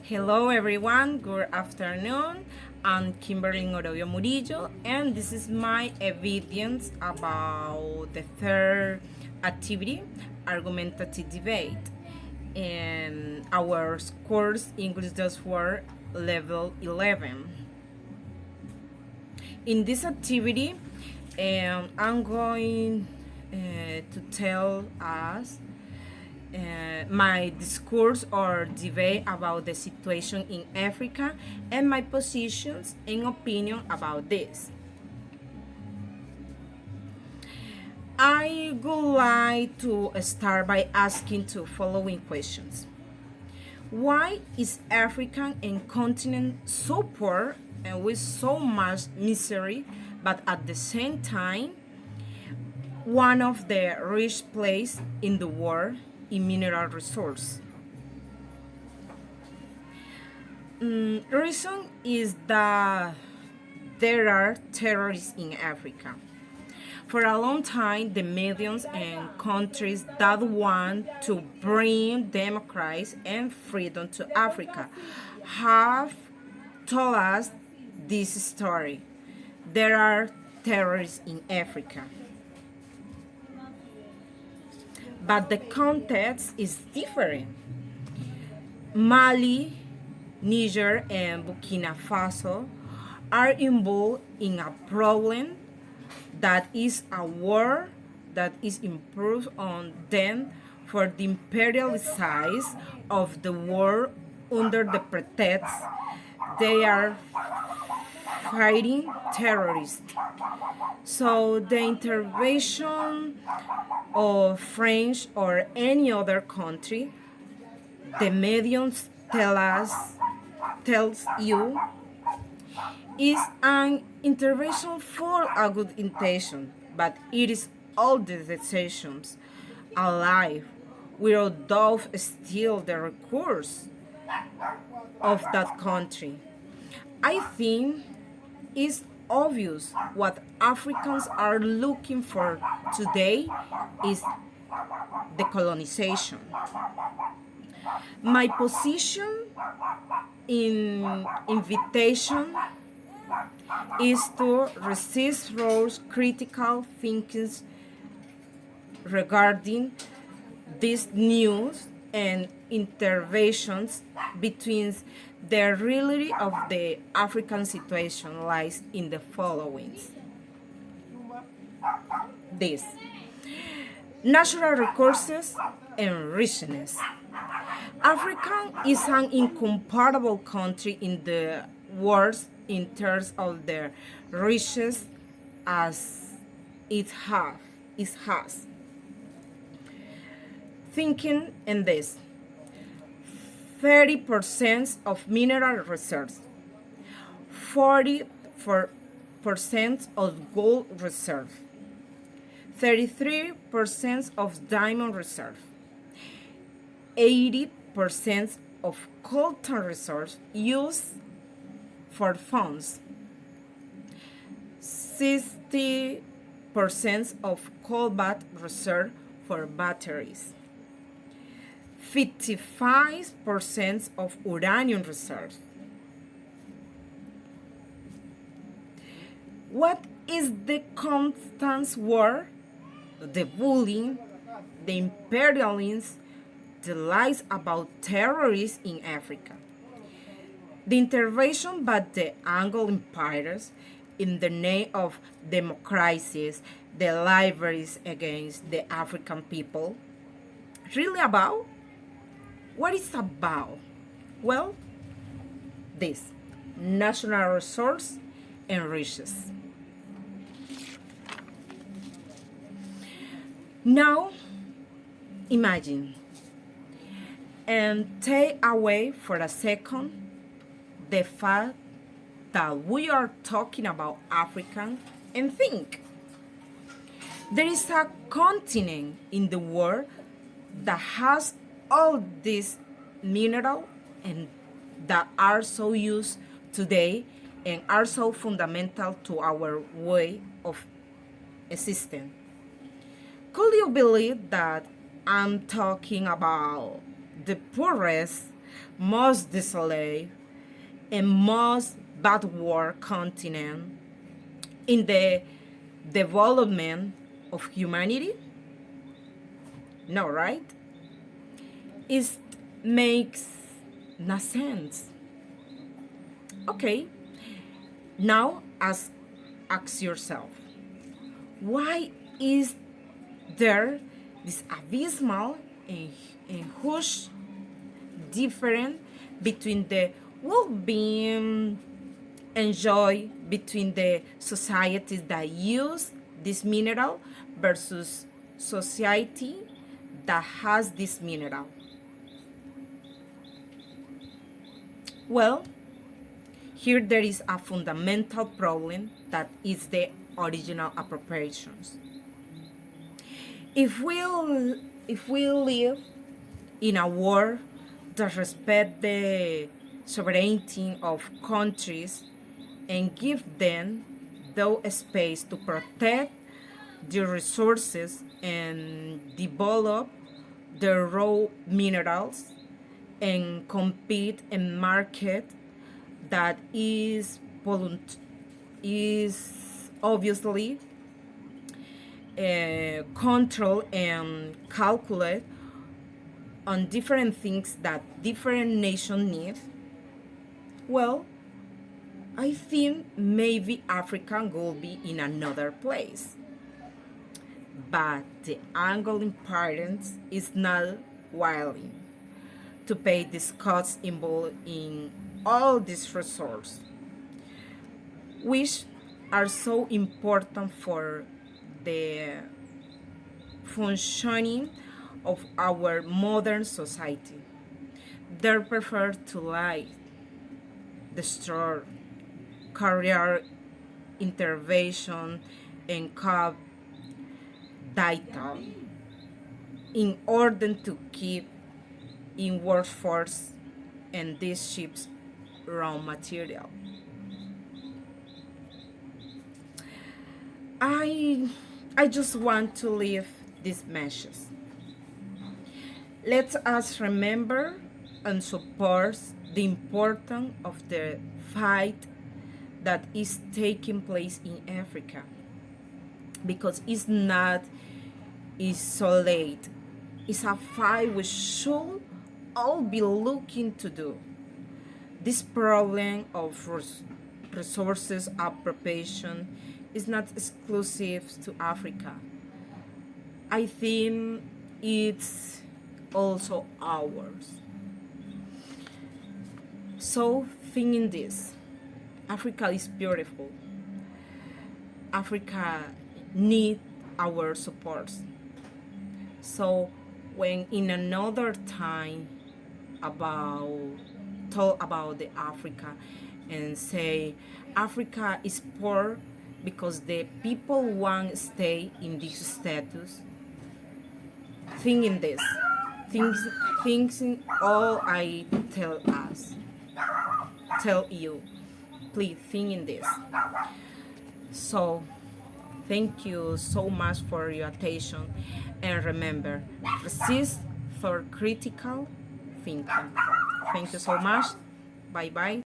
Hello everyone, good afternoon. I'm Kimberly Oroyo Murillo and this is my evidence about the third activity, argumentative debate. And our course English Just for level 11. In this activity, I'm going to tell us my discourse or debate about the situation in Africa and my positions and opinion about this. I would like to start by asking two following questions. Why is African and continent so poor and with so much misery, but at the same time, one of the rich places in the world in mineral resource? Reason is that there are terrorists in Africa. For a long time, the millions and countries that want to bring democracy and freedom to Africa have told us this story. There are terrorists in Africa. But the context is different. Mali, Niger, and Burkina Faso are involved in a problem that is a war that is imposed on them for the imperial size of the world under the pretext they are fighting terrorists. So the intervention of French or any other country, the mediums tells you is an intervention for a good intention, but it is all the decisions alive without still the recourse of that country. I think it's obvious what Africans are looking for today is decolonization. My position in invitation is to resist Rose's critical thinking regarding these news and interventions between the reality of the African situation lies in the following. This natural resources and richness. Africa is an incomparable country in the world in terms of the riches as it has. Thinking in this 30% of mineral reserves, 44% of gold reserve, 33% of diamond reserve, 80% of coltan reserves used for phones, 60% of cobalt reserve for batteries, 55% of uranium reserves. What is the constant war, the bullying, the imperialism, the lies about terrorists in Africa? The intervention by the Anglo empires in the name of democracies, the libraries against the African people, really about? What is about? Well, this national resource and riches. Now, imagine and take away for a second the fact that we are talking about African and think. There is a continent in the world that has all these minerals and that are so used today and are so fundamental to our way of existing. Could you believe that I'm talking about the poorest most desolate, and most backward continent in the development of humanity? No, right? It makes no sense. Okay, now ask yourself, why is there this abysmal and huge difference between the well-being enjoy between the societies that use this mineral versus society that has this mineral? Well, here there is a fundamental problem that is the original appropriations. If we live in a world that respect the sovereignty of countries and give them the space to protect their resources and develop their raw minerals and compete in market that is obviously control and calculate on different things that different nations need. Well, I think maybe Africa will be in another place. But the Angolan parents is not willing to pay these costs involved in all these resources, which are so important for the functioning of our modern society. They prefer to lie, destroy, career intervention, and cut data in order to keep in workforce and these ships raw material. I I just want to leave these messages. Let us remember and support the importance of the fight that is taking place in Africa, because it's not isolated. It's a fight we should all be looking to do. This problem of resources appropriation is not exclusive to Africa. I think it's also ours. So, thinking this, Africa is beautiful. Africa needs our support. So, when in another time about talk about the Africa and say Africa is poor because the people want to stay in this status, thinking this, things, thinking all I tell you, please think in this. So, thank you so much for your attention, and remember, resist for critical thinking. Thank you so much. Bye bye.